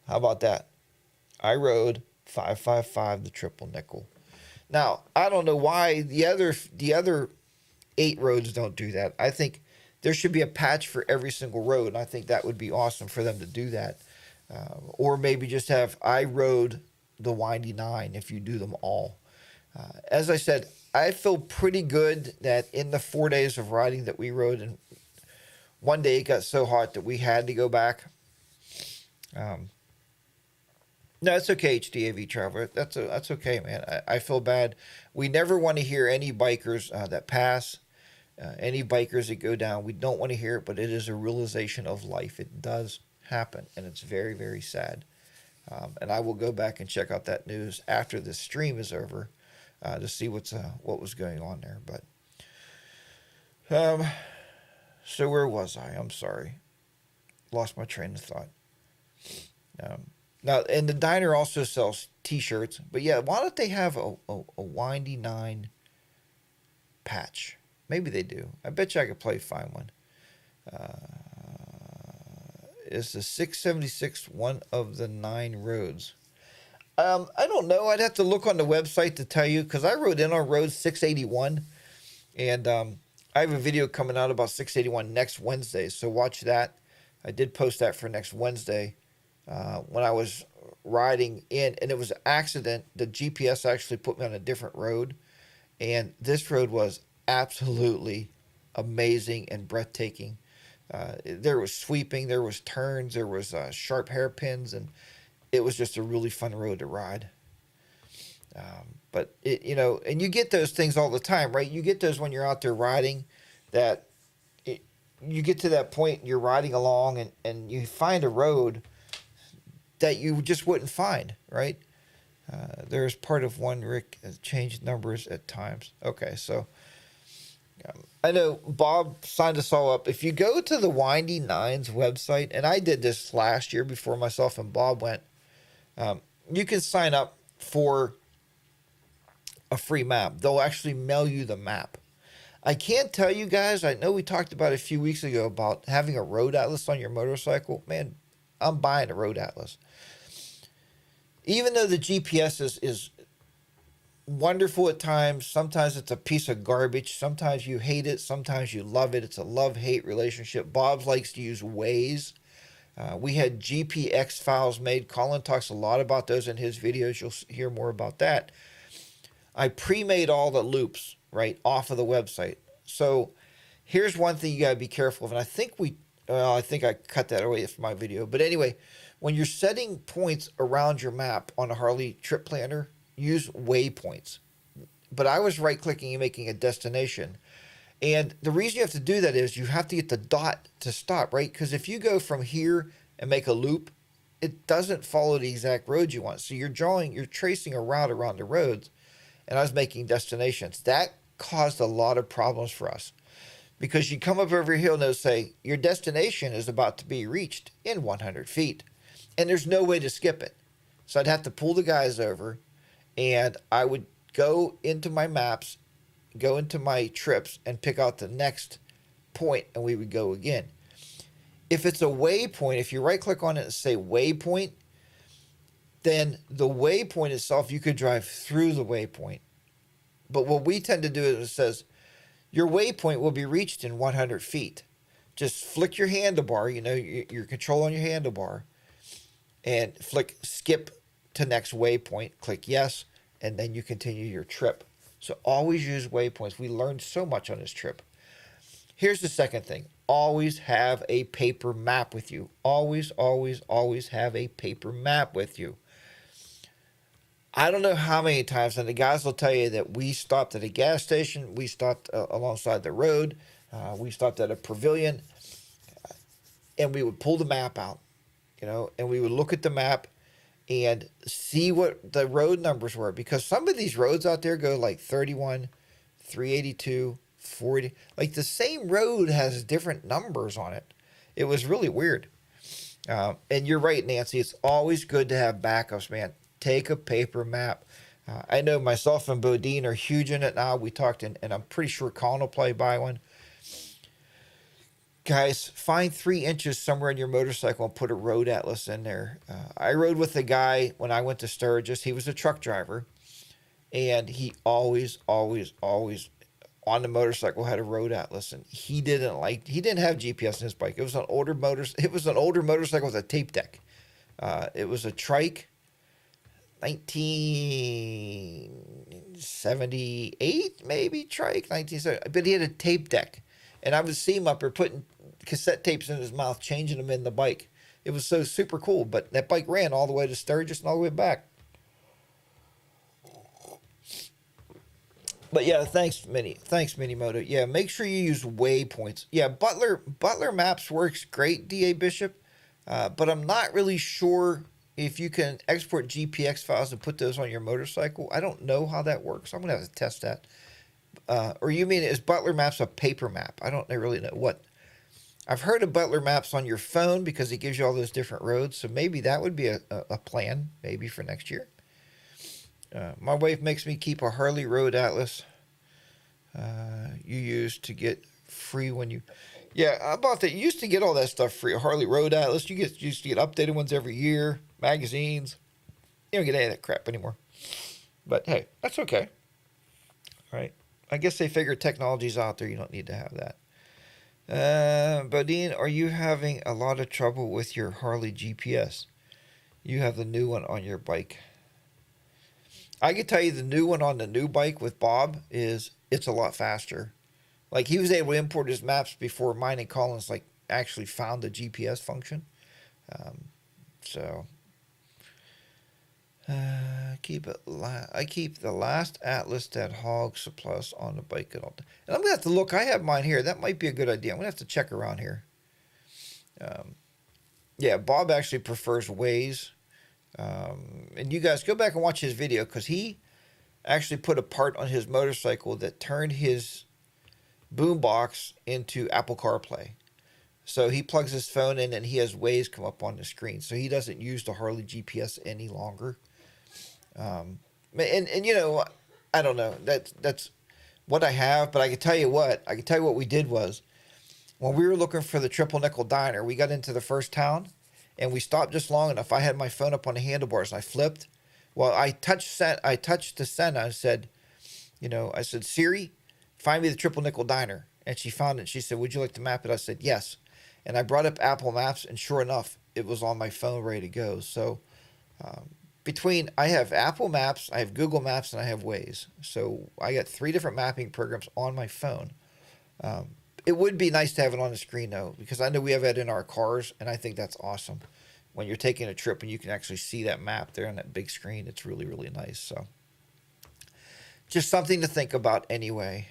How about that? I rode 555 the Triple Nickel. Now, I don't know why the other 8 roads don't do that. I think there should be a patch for every single road, and I think that would be awesome for them to do that. Or maybe just have I rode the Windy 9 if you do them all. As I said, I feel pretty good that in the 4 days of riding that we rode, and one day it got so hot that we had to go back. No, it's okay, HDAV Traveler. That's okay, man. I feel bad. We never want to hear any bikers that pass, any bikers that go down. We don't want to hear it, but it is a realization of life. It does happen, and it's very, very sad. And I will go back and check out that news after the stream is over to see what was going on there. But so where was I? I'm sorry, lost my train of thought. Now, and the diner also sells T-shirts, but yeah, why don't they have a Windy 9 patch? Maybe they do. I bet you I could probably find one. Is the 676 one of the 9 roads? I don't know. I'd have to look on the website to tell you because I rode in on road 681, and I have a video coming out about 681 next Wednesday, so watch that. I did post that for next Wednesday when I was riding in, and it was an accident. The GPS actually put me on a different road, and this road was absolutely amazing and breathtaking. There was sweeping, there was turns, there was sharp hairpins, and it was just a really fun road to ride. But and you get those things all the time, right? You get those when you're out there riding, that you get to that point and you're riding along and you find a road that you just wouldn't find, right? There's part of one Rick has changed numbers at times. Okay, so I know Bob signed us all up. If you go to the Windy Nines website, and I did this last year before myself and Bob went, you can sign up for a free map. They'll actually mail you the map. I can't tell you guys, I know we talked about it a few weeks ago about having a road atlas on your motorcycle. Man, I'm buying a road atlas. Even though the GPS is wonderful at times, sometimes it's a piece of garbage. Sometimes you hate it, sometimes you love it. It's a love-hate relationship. Bob likes to use Waze. We had GPX files made. Colin talks a lot about those in his videos. You'll hear more about that. I pre-made all the loops, right, off of the website. So here's one thing you got to be careful of. And I think I think I cut that away from my video. But anyway, when you're setting points around your map on a Harley trip planner, use waypoints. But I was right-clicking and making a destination. And the reason you have to do that is you have to get the dot to stop, right? Because if you go from here and make a loop, it doesn't follow the exact road you want. So you're tracing a route around the roads, and I was making destinations. That caused a lot of problems for us because you come up over a hill and they'll say, your destination is about to be reached in 100 feet. And there's no way to skip it. So I'd have to pull the guys over, and I would go into my maps, go into my trips, and pick out the next point, and we would go again. If it's a waypoint, if you right-click on it and say waypoint, then the waypoint itself, you could drive through the waypoint. But what we tend to do is it says, your waypoint will be reached in 100 feet. Just flick your handlebar, your control on your handlebar, and flick skip to next waypoint, click yes, and then you continue your trip. So always use waypoints. We learned so much on this trip. Here's the second thing. Always have a paper map with you. Always, always, always have a paper map with you. I don't know how many times, and the guys will tell you that we stopped at a gas station, we stopped alongside the road, we stopped at a pavilion, and we would pull the map out, and we would look at the map and see what the road numbers were, because some of these roads out there go like 31, 382, 40. Like the same road has different numbers on it. It was really weird. And you're right, Nancy. It's always good to have backups, man. Take a paper map. I know myself and Bodine are huge in it now. We talked, and I'm pretty sure Colin will probably buy one. Guys, find 3 inches somewhere in your motorcycle and put a road atlas in there. I rode with a guy when I went to Sturgis. He was a truck driver, and he always, always, always on the motorcycle had a road atlas, and he didn't have GPS in his bike. It was an older motorcycle with a tape deck. It was a trike, 1978 maybe, trike, 1970, but he had a tape deck. And I would see him up there putting cassette tapes in his mouth, changing them in the bike. It was so super cool. But that bike ran all the way to Sturgis and all the way back. But yeah, thanks, Minimoto. Yeah, make sure you use waypoints. Yeah, Butler Maps works great, D.A. Bishop. But I'm not really sure if you can export GPX files and put those on your motorcycle. I don't know how that works. I'm going to have to test that. Or you mean, is Butler Maps a paper map? I don't really know what. I've heard of Butler Maps on your phone because it gives you all those different roads. So maybe that would be a plan, maybe for next year. My wife makes me keep a Harley Road Atlas you use to get free when you... Yeah, I bought that. You used to get all that stuff free. Harley Road Atlas. Used to get updated ones every year. Magazines. You don't get any of that crap anymore. But hey, that's okay. Right? I guess they figure technology's out there. You don't need to have that. Bodine, are you having a lot of trouble with your Harley GPS? You have the new one on your bike. I can tell you the new one on the new bike with Bob it's a lot faster. Like he was able to import his maps before mine and Colin's like actually found the GPS function. Um, so I keep the last Atlas that hogs the plus on the bike at all. And I'm gonna have to look. I have mine here. That might be a good idea. I'm gonna have to check around here. Yeah, Bob actually prefers Waze. And you guys go back and watch his video because he actually put a part on his motorcycle that turned his boombox into Apple CarPlay. So he plugs his phone in and he has Waze come up on the screen. So he doesn't use the Harley GPS any longer. And you know, I don't know. That's what I have. But I can tell you what. I can tell you what we did was when we were looking for the Triple Nickel Diner. We got into the first town. And we stopped just long enough. I had my phone up on the handlebars and I flipped. Well, I touched the Senna. I said, I said, Siri, find me the Triple Nickel Diner. And she found it. She said, would you like to map it? I said, yes. And I brought up Apple Maps, and sure enough, it was on my phone ready to go. So I have Apple Maps, I have Google Maps, and I have Waze. So I got 3 different mapping programs on my phone. It would be nice to have it on the screen, though, because I know we have it in our cars, and I think that's awesome. When you're taking a trip and you can actually see that map there on that big screen, it's really, really nice. So just something to think about anyway.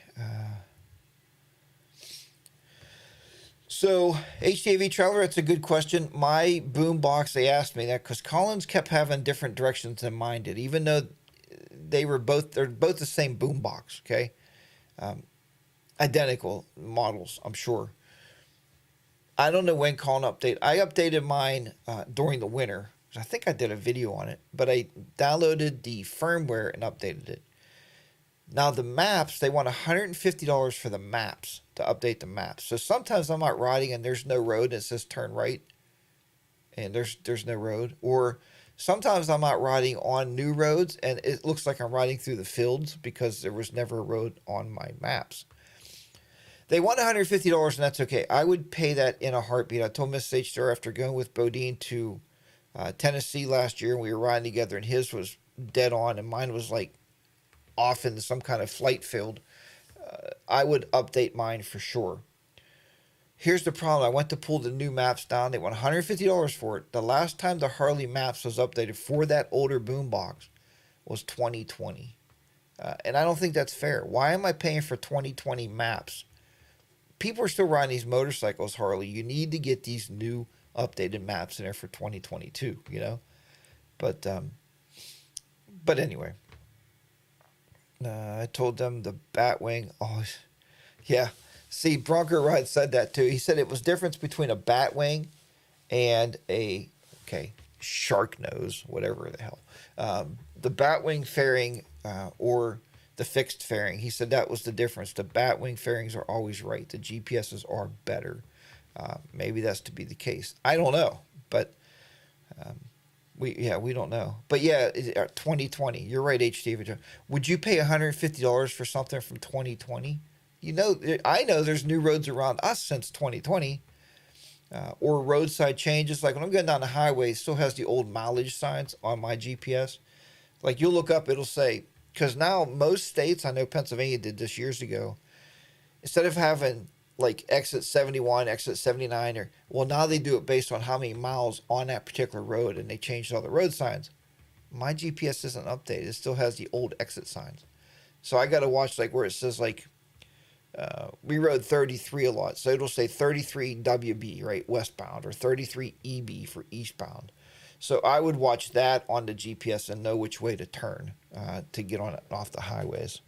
So HDAV Traveler, that's a good question. My boom box, they asked me that because Collins kept having different directions than mine did, even though they're both the same boom box, okay? Identical models, I'm sure. I don't know when Colin updated. I updated mine during the winter. I think I did a video on it, but I downloaded the firmware and updated it. Now the maps, they want $150 for the maps to update the maps. So sometimes I'm out riding and there's no road and it says turn right, and there's no road. Or sometimes I'm out riding on new roads and it looks like I'm riding through the fields because there was never a road on my maps. They want $150, and that's okay. I would pay that in a heartbeat. I told Miss HDR after going with Bodine to Tennessee last year, and we were riding together, and his was dead on, and mine was like off in some kind of flight field. I would update mine for sure. Here's the problem. I went to pull the new maps down. They want $150 for it. The last time the Harley maps was updated for that older boombox was 2020. And I don't think that's fair. Why am I paying for 2020 maps? People are still riding these motorcycles, Harley. You need to get these new updated maps in there for 2022, But anyway, I told them the Batwing. Oh, yeah. See, Bronco Ride said that too. He said it was difference between a Batwing and shark nose, whatever the hell. The Batwing fairing or the fixed fairing. He said that was the difference. The Batwing fairings are always right. The GPSs are better. Maybe that's to be the case. I don't know, but we don't know. But yeah, 2020. You're right, HT. Would you pay $150 for something from 2020? I know there's new roads around us since 2020. Or roadside changes. Like when I'm going down the highway, it still has the old mileage signs on my GPS. Like you'll look up, it'll say, because now most states, I know Pennsylvania did this years ago, instead of having like exit 71, exit 79, now they do it based on how many miles on that particular road, and they changed all the road signs. My GPS isn't updated. It still has the old exit signs. So I got to watch like where it says like, we rode 33 a lot. So it'll say 33 WB, right, westbound, or 33 EB for eastbound. So I would watch that on the GPS and know which way to turn to get on off the highways.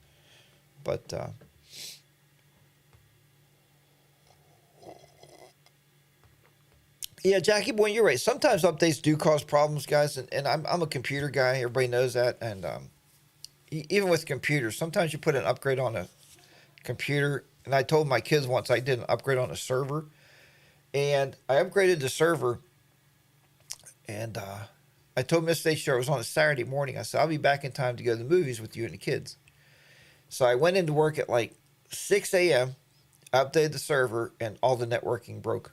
But yeah, Jackie boy, you're right. Sometimes updates do cause problems, guys, and I'm a computer guy. Everybody knows that. And even with computers, sometimes you put an upgrade on a computer And I told my kids once I did an upgrade on a server, and I upgraded the server, and I told Miss HDR it was on a Saturday morning. I said, I'll be back in time to go to the movies with you and the kids. So I went into work at like 6 a.m., updated the server, and all the networking broke.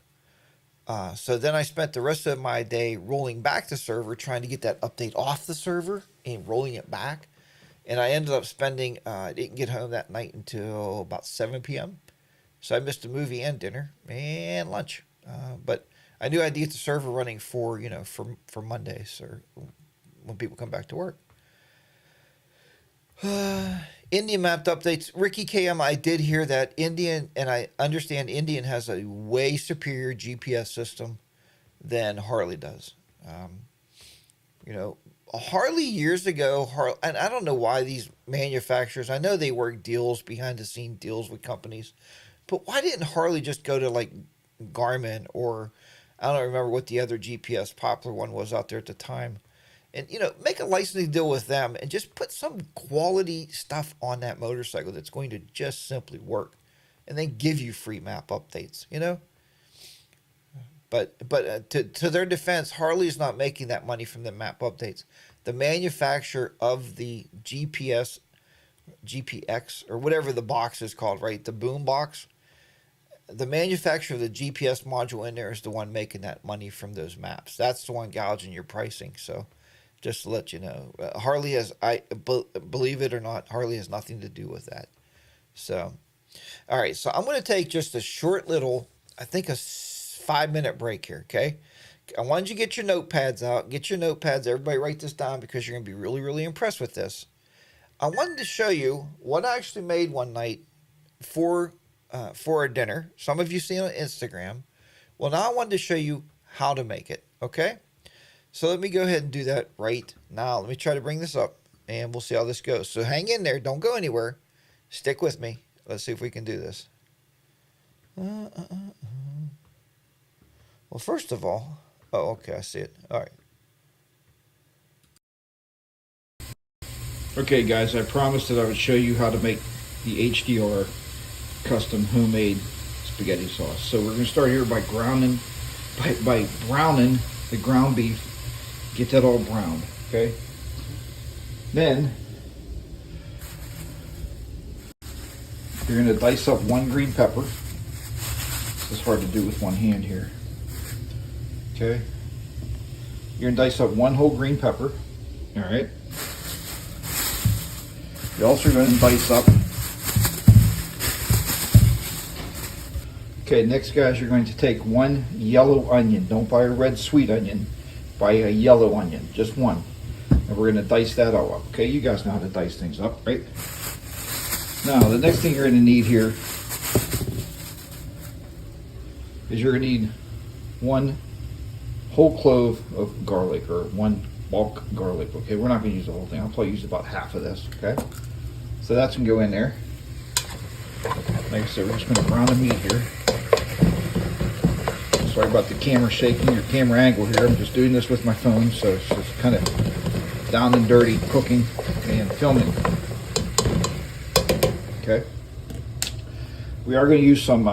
So then I spent the rest of my day rolling back the server, trying to get that update off the server and rolling it back. And I ended up spending, I didn't get home that night until about 7 p.m. So I missed the movie and dinner and lunch. But I knew I'd get the server running for, for Mondays or when people come back to work. Indian mapped updates. Ricky KM, I did hear that Indian, and I understand Indian has a way superior GPS system than Harley does. Harley years ago, and I don't know why these manufacturers, I know they work deals, behind the scene deals with companies, but why didn't Harley just go to like Garmin, or I don't remember what the other GPS popular one was out there at the time, and make a licensing deal with them and just put some quality stuff on that motorcycle that's going to just simply work, and then give you free map updates. But to their defense, Harley's not making that money from the map updates. The manufacturer of the GPX, or whatever the box is called, right? The boom box. The manufacturer of the GPS module in there is the one making that money from those maps. That's the one gouging your pricing. So just to let you know, Harley has, believe it or not, Harley has nothing to do with that. So, all right. So I'm going to take just a short little, I think a 5-minute break here. Okay. I wanted you to get your notepads out. Get your notepads. Everybody write this down because you're going to be really, really impressed with this. I wanted to show you what I actually made one night for a dinner. Some of you see it on Instagram. Well, now I wanted to show you how to make it. Okay. So let me go ahead and do that right now. Let me try to bring this up and we'll see how this goes. So hang in there. Don't go anywhere. Stick with me. Let's see if we can do this. Well, first of all, oh, okay, I see it. All right. Okay, guys, I promised that I would show you how to make the HDR custom homemade spaghetti sauce. So we're going to start here by browning the ground beef. Get that all browned, okay? Then you're going to dice up 1 green pepper. This is hard to do with one hand here. Okay, you're gonna dice up 1 whole green pepper. All right. You're also gonna dice up. Okay, next, guys, you're going to take 1 yellow onion. Don't buy a red sweet onion. Buy a yellow onion, just 1. And we're gonna dice that all up. Okay, you guys know how to dice things up, right? Now, the next thing you're gonna need here is you're gonna need 1 whole clove of garlic, or 1 bulk garlic. Okay, we're not going to use the whole thing. I'll probably use about half of this. Okay, so that's going to go in there. Like I said, we're just going to brown the meat here. Sorry about the camera shaking, your camera angle here. I'm just doing this with my phone, so it's just kind of down and dirty cooking and filming. Okay, we are going to use some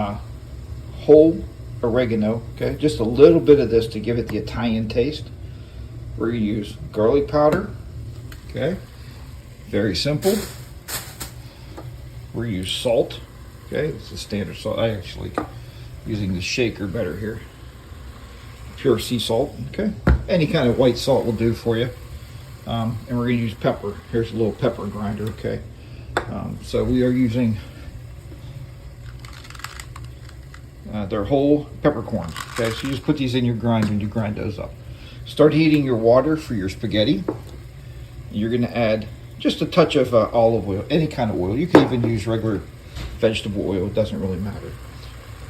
whole oregano, okay, just a little bit of this to give it the Italian taste. We're going to use garlic powder, okay, very simple. We're going to use salt, okay, this is standard salt. I actually using the shaker better here. Pure sea salt, okay, any kind of white salt will do for you. And we're going to use pepper. Here's a little pepper grinder, okay. So we are using they're whole peppercorns. Okay, so you just put these in your grinder and you grind those up. Start heating your water for your spaghetti. You're going to add just a touch of olive oil, any kind of oil. You can even use regular vegetable oil. It doesn't really matter.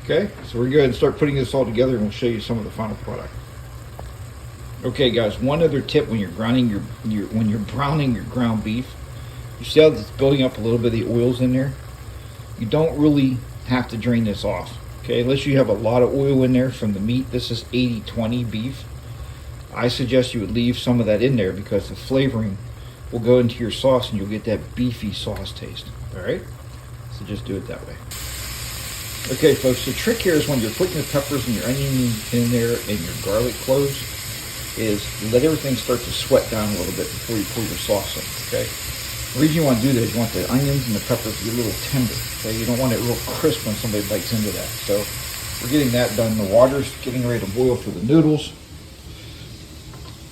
Okay, so we're going to start putting this all together and we'll show you some of the final product. Okay, guys, one other tip when you're browning your ground beef, you see how it's building up a little bit of the oils in there? You don't really have to drain this off. Okay, unless you have a lot of oil in there from the meat. This is 80-20 beef. I suggest you would leave some of that in there because the flavoring will go into your sauce and you'll get that beefy sauce taste. All right, so just do it that way. Okay, folks, the trick here is when you're putting your peppers and your onion in there and your garlic cloves, is let everything start to sweat down a little bit before you pour your sauce in, okay? The reason you want to do that is you want the onions and the peppers to be a little tender, okay? You don't want it real crisp when somebody bites into that. So we're getting that done. The water's getting ready to boil for the noodles.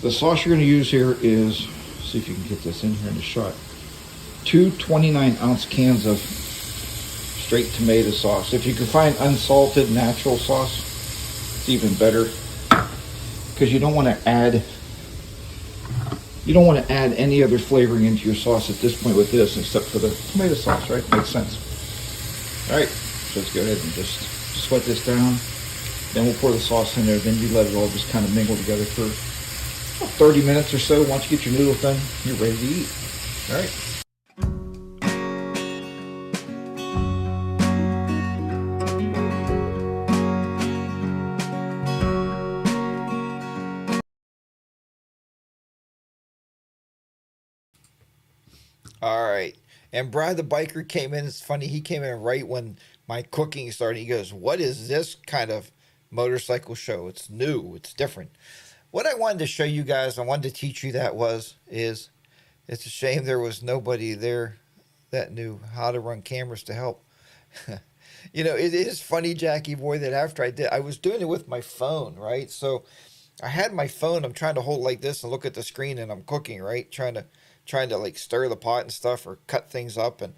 The sauce you're going to use here is, see if you can get this in here in the shot, 2 29-ounce cans of straight tomato sauce. If you can find unsalted natural sauce, it's even better, because you don't want to add any other flavoring into your sauce at this point with this except for the tomato sauce, right? Makes sense. All right, so let's go ahead and just sweat this down. Then we'll pour the sauce in there. Then you let it all just kind of mingle together for about 30 minutes or so. Once you get your noodles done, you're ready to eat. All right. All right. And Brad the biker came in. It's funny. He came in right when my cooking started. He goes, "What is this kind of motorcycle show? It's new. It's different." What I wanted to show you guys, I wanted to teach you is it's a shame there was nobody there that knew how to run cameras to help. It is funny, Jackie boy, that after I was doing it with my phone, right? So I had my phone. I'm trying to hold like this and look at the screen, and I'm cooking, right? Trying to like stir the pot and stuff or cut things up, and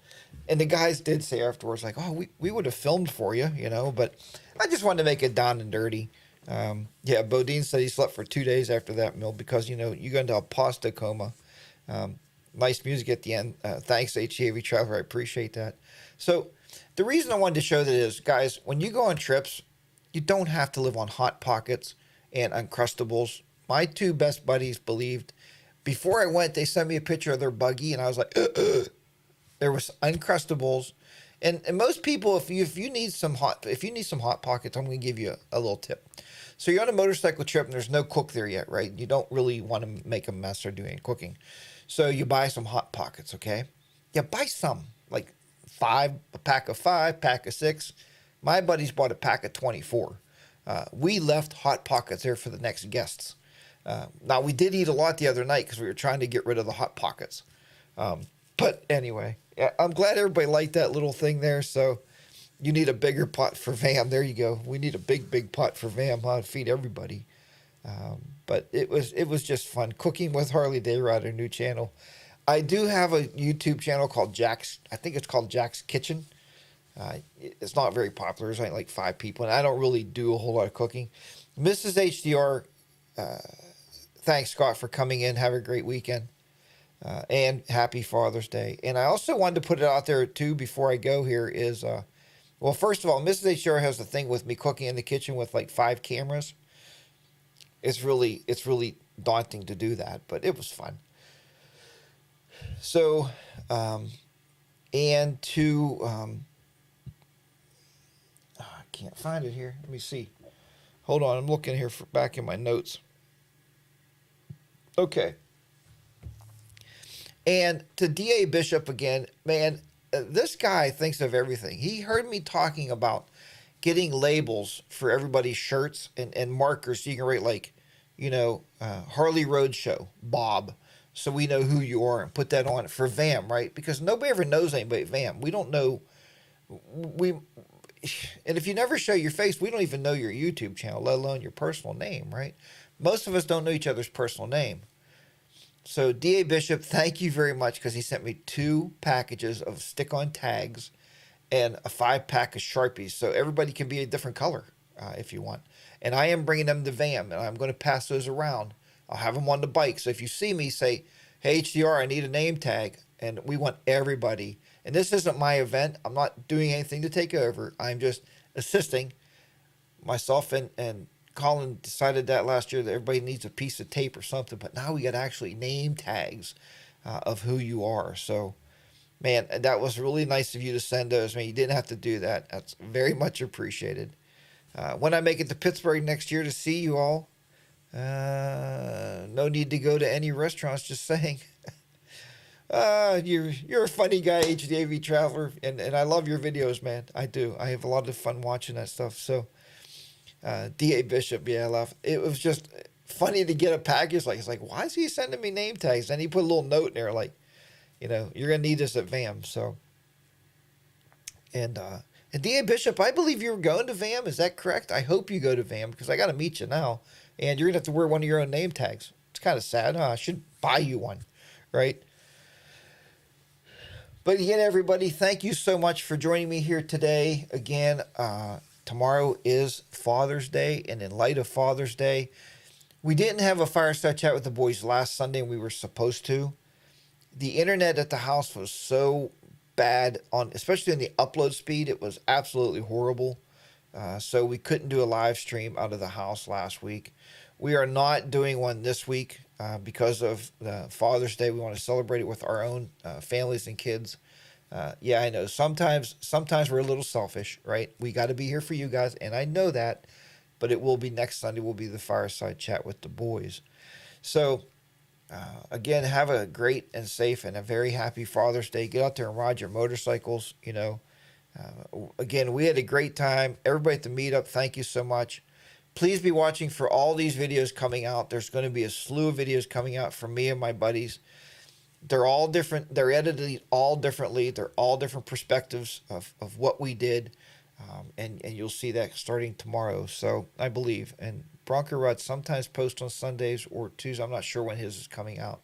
the guys did say afterwards, like, "Oh, we would have filmed for you, but I just wanted to make it down and dirty." Yeah, Bodine said he slept for 2 days after that meal because you go into a pasta coma. Nice music at the end. Thanks, HDR Traveler. I appreciate that. So the reason I wanted to show that is, guys, when you go on trips, you don't have to live on Hot Pockets and Uncrustables. My two best buddies believed, before I went, they sent me a picture of their buggy, and I was like, there was Uncrustables. And most people, if you need some hot pockets, I'm going to give you a little tip. So you're on a motorcycle trip and there's no cook there yet, right? You don't really want to make a mess or do any cooking. So you buy some hot pockets, okay? Yeah, buy some, like a pack of 5, pack of 6. My buddies bought a pack of 24. We left hot pockets there for the next guests. Now we did eat a lot the other night because we were trying to get rid of the hot pockets. But anyway, yeah, I'm glad everybody liked that little thing there. So you need a bigger pot for Vam. There you go. We need a big pot for Vam, to feed everybody. But it was just fun cooking with Harley Dayride, our new channel. I do have a YouTube channel called Jack's. I think it's called Jack's Kitchen. It's not very popular. There's only like 5 people, and I don't really do a whole lot of cooking. Mrs. HDR, thanks, Scott, for coming in. Have a great weekend. And happy Father's Day. And I also wanted to put it out there, too, before I go here is, well, first of all, Mrs. HDR has the thing with me cooking in the kitchen with like 5 cameras. It's really daunting to do that, but it was fun. So, and to, I can't find it here. Let me see. Hold on. I'm looking here back in my notes. Okay. And to D.A. Bishop again, man, this guy thinks of everything. He heard me talking about getting labels for everybody's shirts and markers so you can write like, Harley Roadshow, Bob, so we know who you are and put that on it for Vam, right? Because nobody ever knows anybody at Vam. We don't know. And if you never show your face, we don't even know your YouTube channel, let alone your personal name, right? Most of us don't know each other's personal name. So D.A. Bishop, thank you very much because he sent me 2 packages of stick-on tags and a 5-pack of Sharpies. So everybody can be a different color if you want. And I am bringing them to Vam, and I'm going to pass those around. I'll have them on the bike. So if you see me, say, "Hey, HDR, I need a name tag." And we want everybody. And this isn't my event. I'm not doing anything to take over. I'm just assisting. Myself and Colin decided that last year that everybody needs a piece of tape or something. But now we got actually name tags of who you are. So, man, that was really nice of you to send those. I mean, you didn't have to do that. That's very much appreciated. When I make it to Pittsburgh next year to see you all, no need to go to any restaurants, just saying. You're a funny guy, HDAV Traveler, and I love your videos, man. I do. I have a lot of fun watching that stuff. So, DA Bishop, yeah, I laugh. It was just funny to get a package like it's like, why is he sending me name tags? And he put a little note in there like, you're gonna need this at VAM. So, and DA Bishop, I believe you were going to VAM. Is that correct? I hope you go to VAM because I got to meet you now, and you're gonna have to wear one of your own name tags. It's kind of sad, huh? I should buy you one, right? But again, everybody, thank you so much for joining me here today. Again, tomorrow is Father's Day, and in light of Father's Day, we didn't have a fireside chat with the boys last Sunday, and we were supposed to. The internet at the house was so bad, especially on the upload speed. It was absolutely horrible. So we couldn't do a live stream out of the house last week. We are not doing one this week because of Father's Day. We want to celebrate it with our own families and kids. Yeah, I know. Sometimes we're a little selfish, right? We got to be here for you guys, and I know that. But it will be next Sunday. Will be the fireside chat with the boys. So again, have a great and safe and a very happy Father's Day. Get out there and ride your motorcycles. Again, we had a great time. Everybody at the meetup, thank you so much. Please be watching for all these videos coming out. There's going to be a slew of videos coming out from me and my buddies. They're all different. They're edited all differently. They're all different perspectives of what we did. And you'll see that starting tomorrow. So I believe. And Bronco Rod sometimes posts on Sundays or Tuesdays. I'm not sure when his is coming out.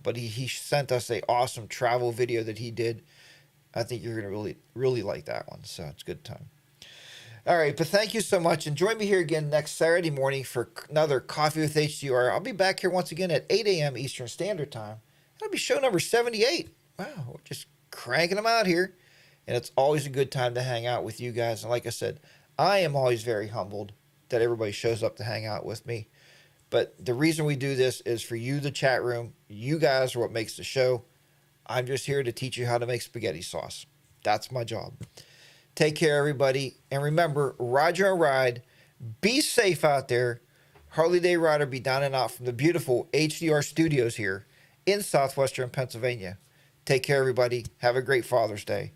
But he sent us a awesome travel video that he did. I think you're going to really, really like that one. So it's a good time. All right, but thank you so much. And join me here again next Saturday morning for another Coffee with HDR. I'll be back here once again at 8 a.m. Eastern Standard Time. That'll be show number 78. Wow, we're just cranking them out here. And it's always a good time to hang out with you guys. And like I said, I am always very humbled that everybody shows up to hang out with me. But the reason we do this is for you, the chat room. You guys are what makes the show. I'm just here to teach you how to make spaghetti sauce. That's my job. Take care, everybody. And remember, ride your own ride. Be safe out there. Harley Day Rider be down and out from the beautiful HDR studios here in southwestern Pennsylvania. Take care, everybody. Have a great Father's Day.